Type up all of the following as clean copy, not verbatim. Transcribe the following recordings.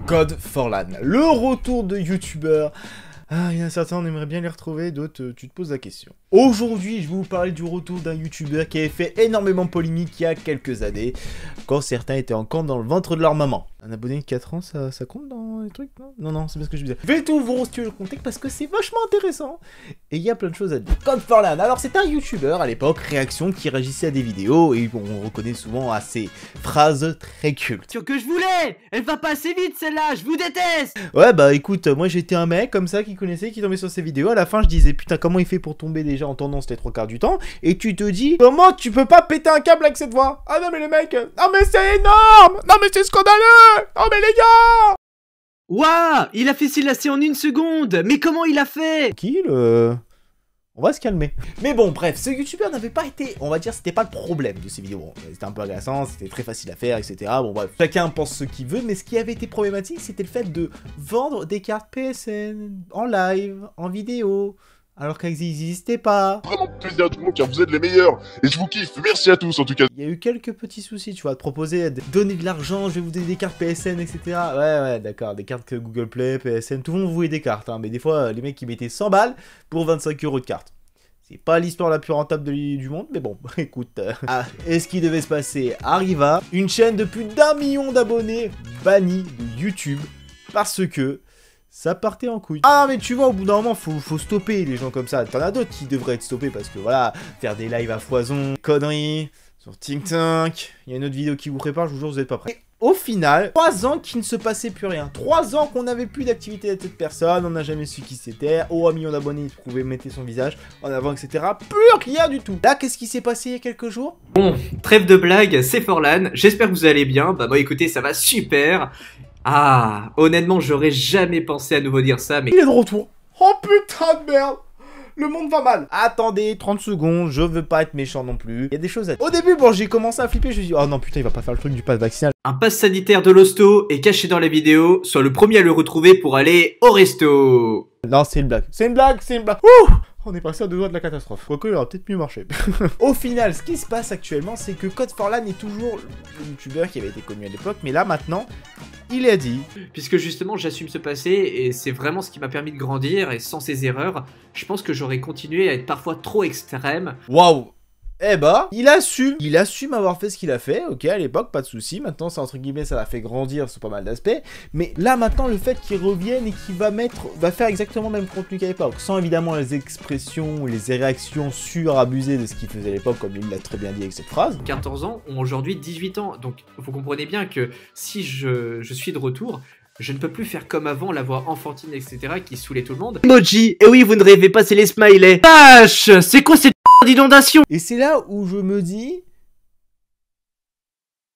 God Forlan, le retour de youtubeurs. Ah, il y en a certains, on aimerait bien les retrouver, d'autres, tu te poses la question. Aujourd'hui, je vais vous parler du retour d'un youtubeur qui avait fait énormément polémique il y a quelques années, quand certains étaient encore dans le ventre de leur maman. Un abonné de 4 ans, ça compte dans les trucs, non? Non, c'est pas ce que je disais. Je vais tout vous restituer le contexte parce que c'est vachement intéressant, et il y a plein de choses à dire. God Forlan, alors c'est un youtubeur à l'époque, réaction, qui réagissait à des vidéos, et on reconnaît souvent à ses phrases très cultes. Sûr que je voulais. Elle va pas assez vite celle-là, je vous déteste. Ouais bah écoute, moi j'étais un mec comme ça qui connaissait, qui tombait sur ses vidéos, à la fin je disais putain comment il fait pour tomber déjà en tendance les 3/4 du temps, et tu te dis comment tu peux pas péter un câble avec cette voix? Ah non mais les mecs, non mais c'est énorme, non mais c'est scandaleux, non mais les gars. Waouh, il a fait ses lacets en 1 seconde. Mais comment il a fait? On va se calmer. Mais bon, bref, ce youtubeur n'avait pas été, on va dire, c'était pas le problème de ces vidéos. Bon, c'était un peu agaçant, c'était très facile à faire, etc. Bon, bref, chacun pense ce qu'il veut, mais ce qui avait été problématique, c'était le fait de vendre des cartes PSN en live, en vidéo, alors qu'elles n'existaient pas. Vraiment plaisir à tout le monde car vous êtes les meilleurs et je vous kiffe. Merci à tous en tout cas. Il y a eu quelques petits soucis, tu vois, de proposer de donner de l'argent, je vais vous donner des cartes PSN, etc. Ouais, d'accord, des cartes Google Play, PSN, tout le monde voulait des cartes, hein, mais des fois, les mecs qui mettaient 100 balles pour 25 € de cartes. C'est pas l'histoire la plus rentable du monde, mais bon, écoute. Et ce qui devait se passer arriva. Une chaîne de plus d'1 million d'abonnés bannie de YouTube parce que ça partait en couille. Ah mais tu vois, au bout d'un moment, faut stopper les gens comme ça. T'en as d'autres qui devraient être stoppés parce que voilà, faire des lives à foison, conneries, sur TikTok. Il y a une autre vidéo qui vous prépare, je vous jure, vous êtes pas prêts. Et au final, 3 ans qu'il ne se passait plus rien. 3 ans qu'on n'avait plus d'activité de cette personne, on n'a jamais su qui c'était. Oh, 1 million d'abonnés, il pouvait mettre son visage en avant, etc. Plus rien du tout. Là, qu'est-ce qui s'est passé il y a quelques jours? Bon, trêve de blague, c'est Forlan. J'espère que vous allez bien. Bah moi écoutez, ça va super. Ah, honnêtement, j'aurais jamais pensé à nouveau dire ça, mais... Il est de retour. Oh putain de merde. Le monde va mal. Attendez 30 secondes, je veux pas être méchant non plus. Il y a des choses à dire. Au début, bon, j'ai commencé à flipper, je me suis dit, oh non, putain, il va pas faire le truc du pass vaccinal. Un pass sanitaire de l'hosto est caché dans la vidéo. Sois le premier à le retrouver pour aller au resto. Non, c'est une blague. C'est une blague, c'est une blague. Ouh! On est passé à 2 doigts de la catastrophe. Quoique, il aurait peut-être mieux marché. Au final, ce qui se passe actuellement, c'est que God Forlan est toujours le youtubeur qui avait été connu à l'époque, mais là, maintenant, il a dit... Puisque justement, j'assume ce passé, et c'est vraiment ce qui m'a permis de grandir, et sans ces erreurs, je pense que j'aurais continué à être parfois trop extrême. Waouh! Eh bah, il assume avoir fait ce qu'il a fait, ok, à l'époque, pas de souci. Maintenant, c'est entre guillemets, ça l'a fait grandir sur pas mal d'aspects. Mais là, maintenant, le fait qu'il revienne et qu'il va faire exactement le même contenu qu'à l'époque, sans évidemment les expressions, les réactions surabusées de ce qu'il faisait à l'époque, comme il l'a très bien dit avec cette phrase. 14 ans ont aujourd'hui 18 ans, donc vous comprenez bien que si je suis de retour, je ne peux plus faire comme avant, la voix enfantine, etc., qui saoulait tout le monde. Emoji, et oui, vous ne rêvez pas, c'est les smileys. Vache, c'est quoi cette d'inondation? Et c'est là où je me dis...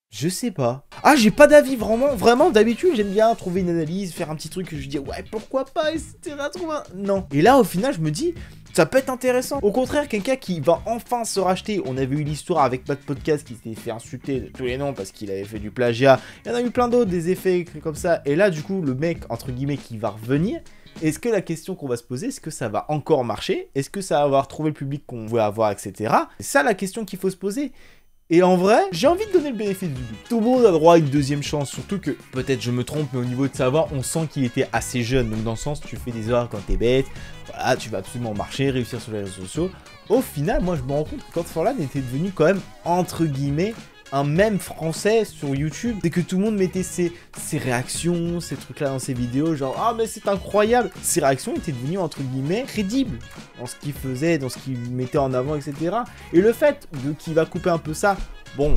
Je sais pas. Ah, j'ai pas d'avis, vraiment, d'habitude, j'aime bien trouver une analyse, faire un petit truc que je dis, ouais, pourquoi pas, etc., trouver un... Non. Et là, au final, je me dis... Ça peut être intéressant. Au contraire, quelqu'un qui va enfin se racheter. On avait eu l'histoire avec Pat Podcast qui s'était fait insulter de tous les noms parce qu'il avait fait du plagiat. Il y en a eu plein d'autres, des effets comme ça. Et là, du coup, le mec, entre guillemets, qui va revenir. Est-ce que la question qu'on va se poser, est-ce que ça va encore marcher? Est-ce que ça va avoir trouvé le public qu'on voulait avoir, etc. C'est ça la question qu'il faut se poser. Et en vrai, j'ai envie de donner le bénéfice du doute. Tout le monde a droit à une deuxième chance, surtout que, peut-être je me trompe, mais au niveau de savoir, on sent qu'il était assez jeune. Donc dans le sens, tu fais des erreurs quand t'es bête, voilà, tu vas absolument marcher, réussir sur les réseaux sociaux. Au final, moi je me rends compte que God Forlan était devenu quand même, entre guillemets, un mème français sur YouTube. C'est que tout le monde mettait ses réactions, ces trucs-là dans ses vidéos, genre « Ah mais c'est incroyable !» Ces réactions étaient devenues, entre guillemets, crédibles dans ce qu'il faisait, dans ce qu'il mettait en avant, etc. Et le fait qu'il va couper un peu ça, bon,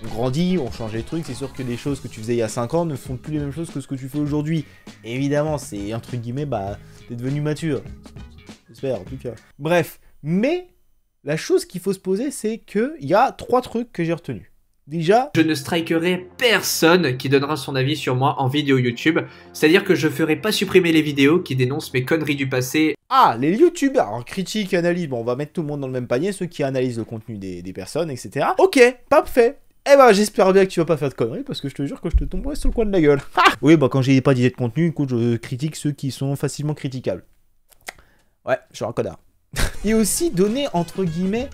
on grandit, on change les trucs, c'est sûr que les choses que tu faisais il y a 5 ans ne font plus les mêmes choses que ce que tu fais aujourd'hui. Évidemment, c'est, entre guillemets, bah, t'es devenu mature. J'espère, en tout cas. Bref, mais la chose qu'il faut se poser, c'est qu'il y a 3 trucs que j'ai retenus. Déjà, je ne strikerai personne qui donnera son avis sur moi en vidéo YouTube. C'est-à-dire que je ferai pas supprimer les vidéos qui dénoncent mes conneries du passé. Ah, les youtubeurs, alors critique, analyse, bon, on va mettre tout le monde dans le même panier, ceux qui analysent le contenu des personnes, etc. Ok, parfait. Eh ben, j'espère bien que tu vas pas faire de conneries, parce que je te jure que je te tomberai sur le coin de la gueule. Oui, bah quand j'ai pas d'idée de contenu, écoute, je critique ceux qui sont facilement critiquables. Ouais, je suis un connard. Et aussi donner, entre guillemets,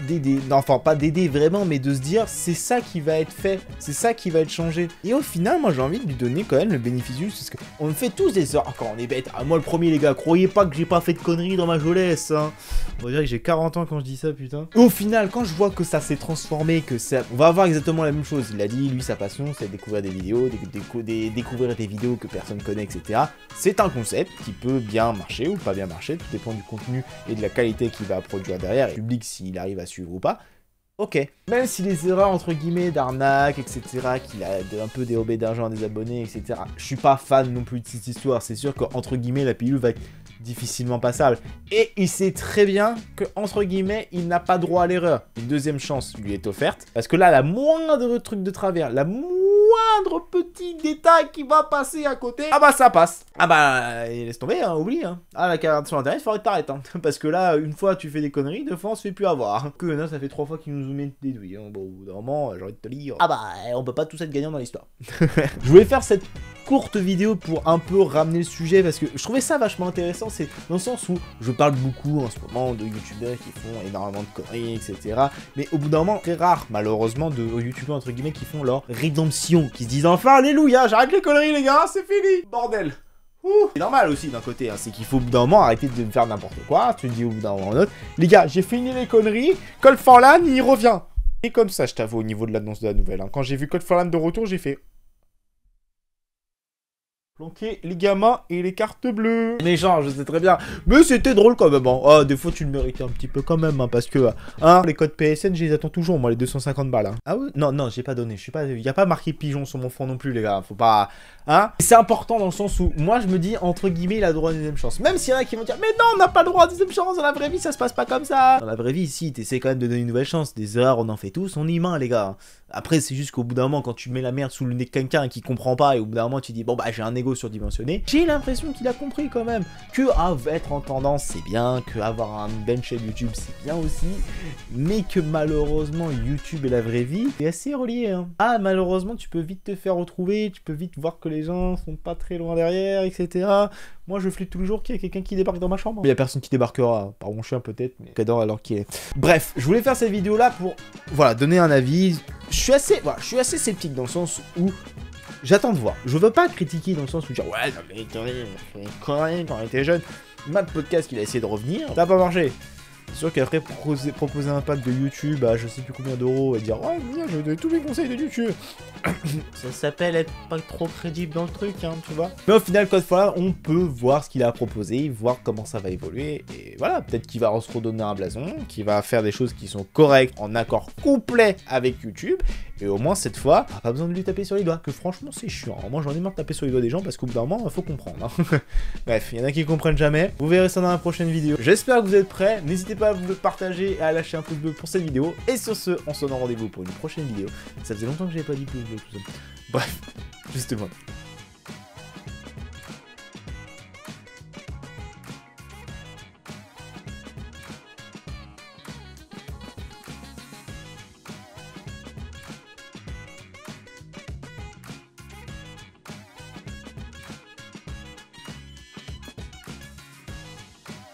d'aider. Non, enfin, pas d'aider vraiment, mais de se dire, c'est ça qui va être fait, c'est ça qui va être changé. Et au final, moi, j'ai envie de lui donner quand même le bénéfice du doute, parce qu'on fait tous des erreurs quand on est bête. Ah, moi, le premier, les gars, croyez pas que j'ai pas fait de conneries dans ma jeunesse, hein. On dirait que j'ai 40 ans quand je dis ça, putain. Au final, quand je vois que ça s'est transformé, que ça... On va avoir exactement la même chose. Il a dit, lui, sa passion, c'est découvrir des vidéos, découvrir des vidéos que personne connaît, etc. C'est un concept qui peut bien marcher ou pas bien marcher, tout dépend du contenu et de la qualité qu'il va produire derrière, et le public s'il arrive à suivre ou pas. Ok. Même si les erreurs entre guillemets d'arnaque, etc., qu'il a un peu dérobé d'argent à des abonnés, etc., je suis pas fan non plus de cette histoire. C'est sûr qu'entre guillemets, la pilule va être difficilement passable. Et il sait très bien que, entre guillemets, il n'a pas droit à l'erreur. Une deuxième chance lui est offerte. Parce que là, la moindre truc de travers, la moindre petit détail qui va passer à côté, ah bah ça passe. Ah bah laisse tomber, hein, oublie. Hein. Ah la carte sur internet, il faudrait que t'arrêtes. Hein. Parce que là, une fois tu fais des conneries, deux fois on se fait plus avoir. Que là, ça fait 3 fois qu'ils nous ont mis des douilles. Hein. Bon, au bout d'un moment, j'ai envie de te dire. Ah bah on peut pas tous être gagnants dans l'histoire. Je voulais faire cette courte vidéo pour un peu ramener le sujet parce que je trouvais ça vachement intéressant. C'est dans le sens où je parle beaucoup en ce moment de youtubeurs qui font énormément de conneries, etc. Mais au bout d'un moment, très rare malheureusement de youtubeurs entre guillemets qui font leur rédemption, qui se disent enfin alléluia, j'arrête les conneries les gars, c'est fini, bordel. C'est normal aussi d'un côté, hein, c'est qu'il faut au bout d'un moment arrêter de faire n'importe quoi. Tu te dis au bout d'un moment autre, les gars, j'ai fini les conneries, Cold Forlan il revient. Et comme ça, je t'avoue au niveau de l'annonce de la nouvelle, hein. Quand j'ai vu Cold Forlan de retour, j'ai fait planquer les gamins et les cartes bleues. Méchant, je sais très bien. Mais c'était drôle quand même. Hein. Oh, des fois, tu le méritais un petit peu quand même. Hein, parce que, hein, les codes PSN, je les attends toujours, moi, les 250 balles. Hein. Ah oui? Non, non, j'ai pas donné. Je suis pas... Il n'y a pas marqué pigeon sur mon front non plus, les gars. Faut pas... Hein? C'est important dans le sens où, moi, je me dis, entre guillemets, il a droit à une deuxième chance. Même s'il y en a qui vont dire, mais non, on n'a pas le droit à une deuxième chance. Dans la vraie vie, ça se passe pas comme ça. Dans la vraie vie, si, t'essaies quand même de donner une nouvelle chance. Des erreurs, on en fait tous. On est humain, les gars. Après, c'est juste qu'au bout d'un moment, quand tu mets la merde sous le nez de quelqu'un qui comprend pas, et au bout d'un moment, tu dis, bon, bah, j'ai un ego surdimensionné. J'ai l'impression qu'il a compris quand même que être en tendance, c'est bien, que avoir une belle chaîne YouTube, c'est bien aussi, mais que malheureusement, YouTube et la vraie vie, c'est assez relié. Hein. Ah, malheureusement, tu peux vite te faire retrouver, tu peux vite voir que les gens sont pas très loin derrière, etc. Moi, je flippe tous les jours qu'il y a quelqu'un qui débarque dans ma chambre. Il y a personne qui débarquera, par mon chien peut-être, mais j'adore alors qu'il est. Bref, je voulais faire cette vidéo-là pour, voilà, donner un avis. Je suis assez sceptique dans le sens où j'attends de voir. Je veux pas critiquer dans le sens où dire ouais, non mais quand on était jeune. Matt Podcast, il a essayé de revenir, ça a pas marché. C'est sûr qu'après proposer un pack de YouTube à je sais plus combien d'euros et dire ouais, bien, je donne tous mes conseils de YouTube. Ça s'appelle être pas trop crédible dans le truc, hein, tu vois. Mais au final, Code Forlan, on peut voir ce qu'il a proposé, voir comment ça va évoluer. Et voilà, peut-être qu'il va se redonner un blason, qu'il va faire des choses qui sont correctes, en accord complet avec YouTube. Et au moins, cette fois, pas besoin de lui taper sur les doigts. Que franchement, c'est chiant. Moi, j'en ai marre de taper sur les doigts des gens parce qu'au bout d'un moment, il faut comprendre. Hein. Bref, il y en a qui comprennent jamais. Vous verrez ça dans la prochaine vidéo. J'espère que vous êtes prêts. N'hésitez pas à vous le partager et à lâcher un pouce bleu pour cette vidéo. Et sur ce, on se donne rendez-vous pour une prochaine vidéo. Ça faisait longtemps que j'avais pas dit pouce bleu tout ça. Bref, justement.